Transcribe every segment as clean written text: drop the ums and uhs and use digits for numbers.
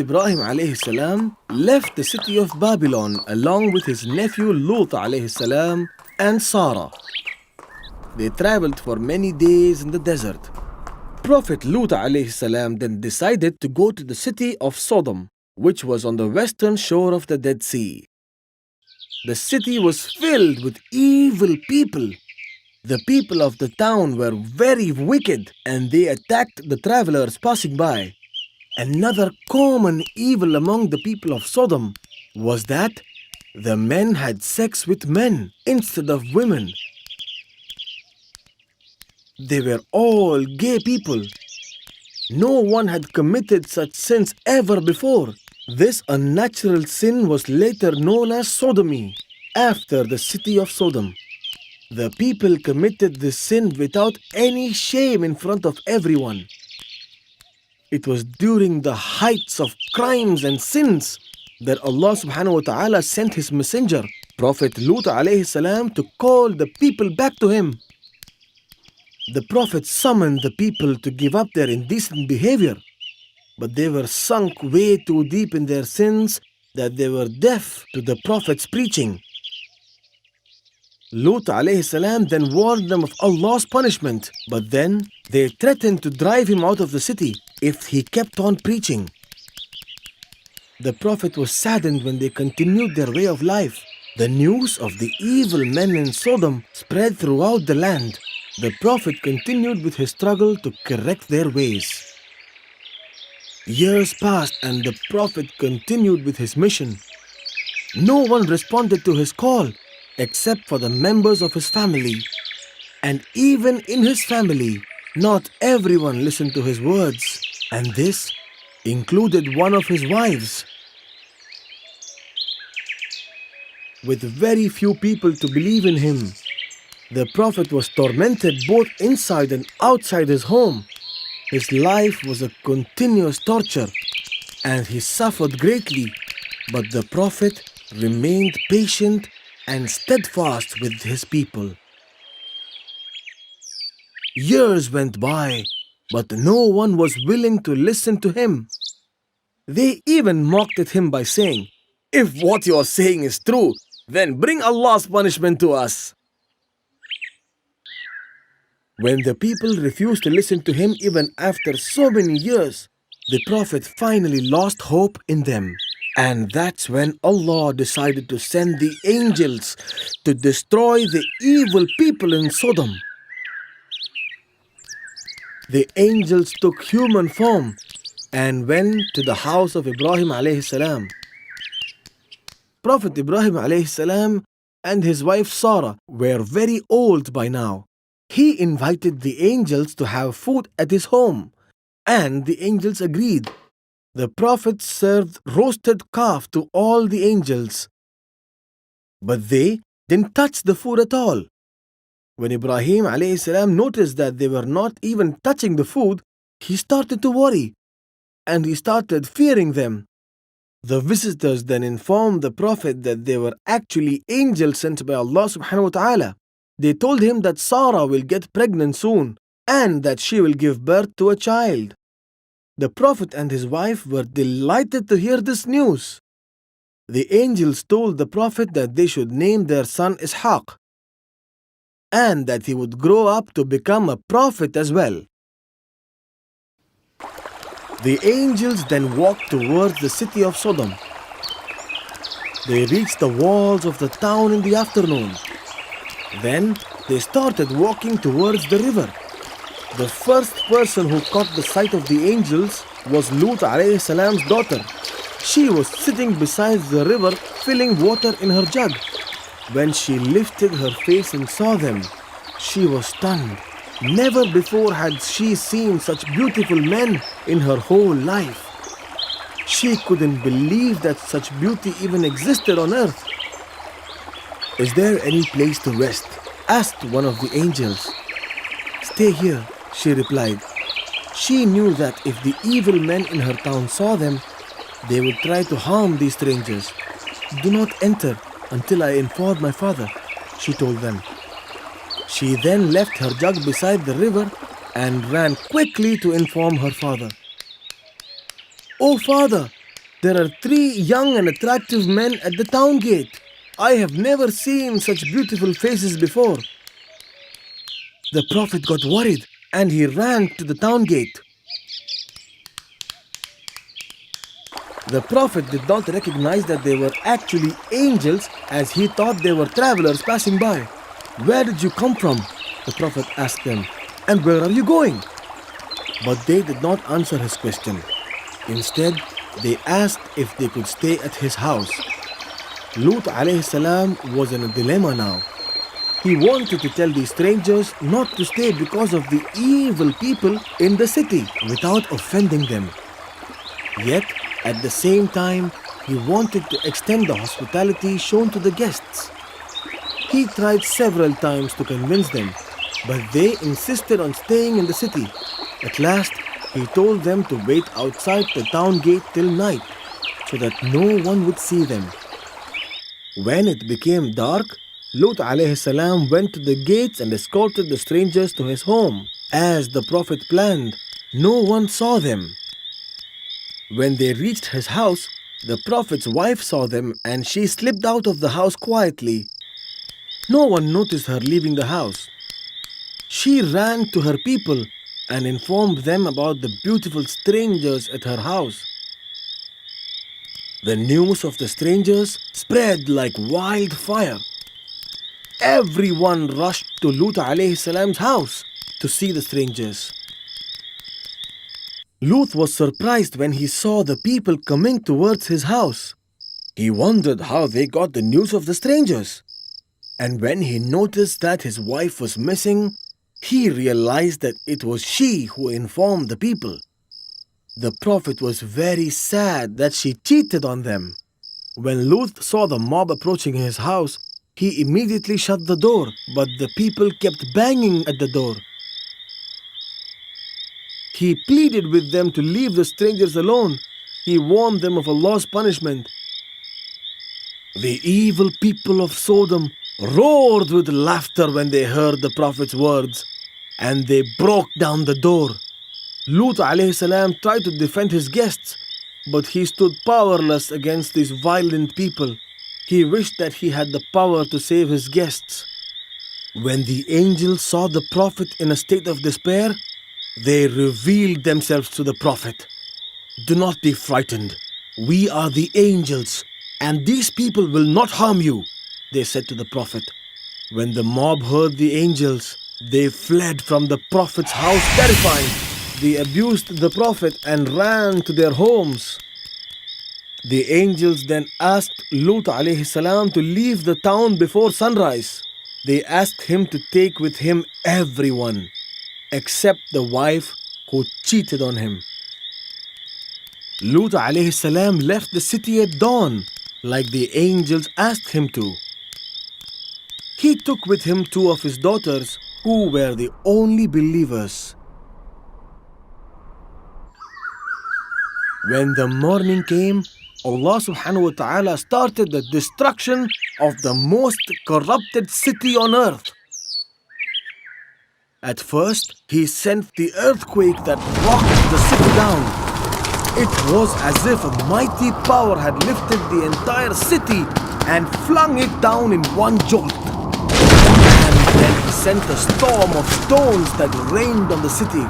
Ibrahim alayhi salam left the city of Babylon along with his nephew Lut alayhi salam and Sarah. They traveled for many days in the desert. Prophet Lut alayhi salam then decided to go to the city of Sodom, which was on the western shore of the Dead Sea. The city was filled with evil people. The people of the town were very wicked and they attacked the travelers passing by. Another common evil among the people of Sodom was that the men had sex with men instead of women. They were all gay people. No one had committed such sins ever before. This unnatural sin was later known as sodomy, after the city of Sodom. The people committed this sin without any shame in front of everyone. It was during the heights of crimes and sins that Allah subhanahu wa ta'ala sent His messenger, Prophet Lut alayhi salam, to call the people back to Him. The Prophet summoned the people to give up their indecent behavior, but they were sunk way too deep in their sins that they were deaf to the Prophet's preaching. Lut alayhi salam then warned them of Allah's punishment, but then they threatened to drive him out of the city if he kept on preaching. The Prophet was saddened when they continued their way of life. The news of the evil men in Sodom spread throughout the land. The Prophet continued with his struggle to correct their ways. Years passed and the Prophet continued with his mission. No one responded to his call except for the members of his family. And even in his family, not everyone listened to his words, and this included one of his wives. With very few people to believe in him, the Prophet was tormented both inside and outside his home. His life was a continuous torture, and he suffered greatly, but the Prophet remained patient and steadfast with his people. Years went by, but no one was willing to listen to him. They even mocked at him by saying, "If what you are saying is true, then bring Allah's punishment to us." When the people refused to listen to him even after so many years, the Prophet finally lost hope in them. And that's when Allah decided to send the angels to destroy the evil people in Sodom. The angels took human form and went to the house of Ibrahim alayhi salam. Prophet Ibrahim alayhi salam and his wife Sarah were very old by now. He invited the angels to have food at his home, and the angels agreed. The Prophet served roasted calf to all the angels, but they didn't touch the food at all. When Ibrahim alayhi salam noticed that they were not even touching the food, he started to worry, and he started fearing them. The visitors then informed the Prophet that they were actually angels sent by Allah subhanahu wa ta'ala. They told him that Sarah will get pregnant soon and that she will give birth to a child. The Prophet and his wife were delighted to hear this news. The angels told the Prophet that they should name their son Ishaq and that he would grow up to become a prophet as well. The angels then walked towards the city of Sodom. They reached the walls of the town in the afternoon. Then they started walking towards the river. The first person who caught the sight of the angels was Lut alayhi salam's daughter. She was sitting beside the river filling water in her jug. When she lifted her face and saw them, she was stunned. Never before had she seen such beautiful men in her whole life. She couldn't believe that such beauty even existed on earth. "Is there any place to rest?" asked one of the angels. "Stay here," she replied. She knew that if the evil men in her town saw them, they would try to harm these strangers. "Do not enter until I inform my father," she told them. She then left her jug beside the river and ran quickly to inform her father. "Oh father, There are three young and attractive men at the town gate. I have never seen such beautiful faces before. The Prophet got worried and he ran to the town gate. The Prophet did not recognize that they were actually angels as he thought they were travelers passing by. Where did you come from? The Prophet asked them. And where are you going? But they did not answer his question. Instead, they asked if they could stay at his house. Lut alayhi salam was in a dilemma now. He wanted to tell these strangers not to stay because of the evil people in the city without offending them. Yet, at the same time, he wanted to extend the hospitality shown to the guests. He tried several times to convince them, but they insisted on staying in the city. At last, he told them to wait outside the town gate till night so that no one would see them. When it became dark, Lut alayhi salam went to the gates and escorted the strangers to his home. As the Prophet planned, no one saw them. When they reached his house, the Prophet's wife saw them and she slipped out of the house quietly. No one noticed her leaving the house. She ran to her people and informed them about the beautiful strangers at her house. The news of the strangers spread like wildfire. Everyone rushed to Lut alayhi salam's house to see the strangers. Lut was surprised when he saw the people coming towards his house. He wondered how they got the news of the strangers. And when he noticed that his wife was missing, he realized that it was she who informed the people. The Prophet was very sad that she cheated on them. When Lut saw the mob approaching his house, he immediately shut the door, but the people kept banging at the door. He pleaded with them to leave the strangers alone. He warned them of Allah's punishment. The evil people of Sodom roared with laughter when they heard the Prophet's words, and they broke down the door. Lut alayhi salam tried to defend his guests, but he stood powerless against these violent people. He wished that he had the power to save his guests. When the angels saw the Prophet in a state of despair, they revealed themselves to the Prophet. Do not be frightened. We are the angels, and these people will not harm you, they said to the Prophet. When the mob heard the angels, they fled from the Prophet's house terrified. They abused the Prophet and ran to their homes. The angels then asked Lut alayhi salam to leave the town before sunrise. They asked him to take with him everyone, except the wife who cheated on him. Lut alayhi salam left the city at dawn, like the angels asked him to. He took with him two of his daughters, who were the only believers. When the morning came, Allah subhanahu wa ta'ala started the destruction of the most corrupted city on earth. At first, he sent the earthquake that rocked the city down. It was as if a mighty power had lifted the entire city and flung it down in one jolt. And then he sent a storm of stones that rained on the city.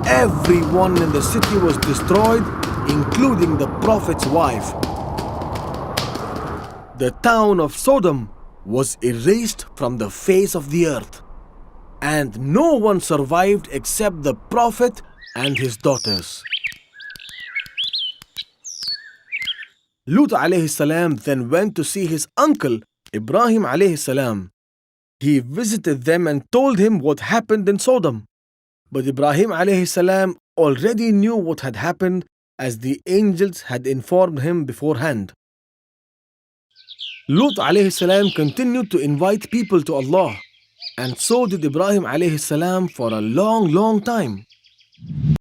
Everyone in the city was destroyed, including the Prophet's wife. The town of Sodom was erased from the face of the earth, and no one survived except the Prophet and his daughters. Lut alayhi salam then went to see his uncle Ibrahim alayhi salam. He visited them and told him what happened in Sodom. But Ibrahim alayhi salam already knew what had happened, as the angels had informed him beforehand. Lut alayhi salam continued to invite people to Allah, and so did Ibrahim alayhi salam for a long time.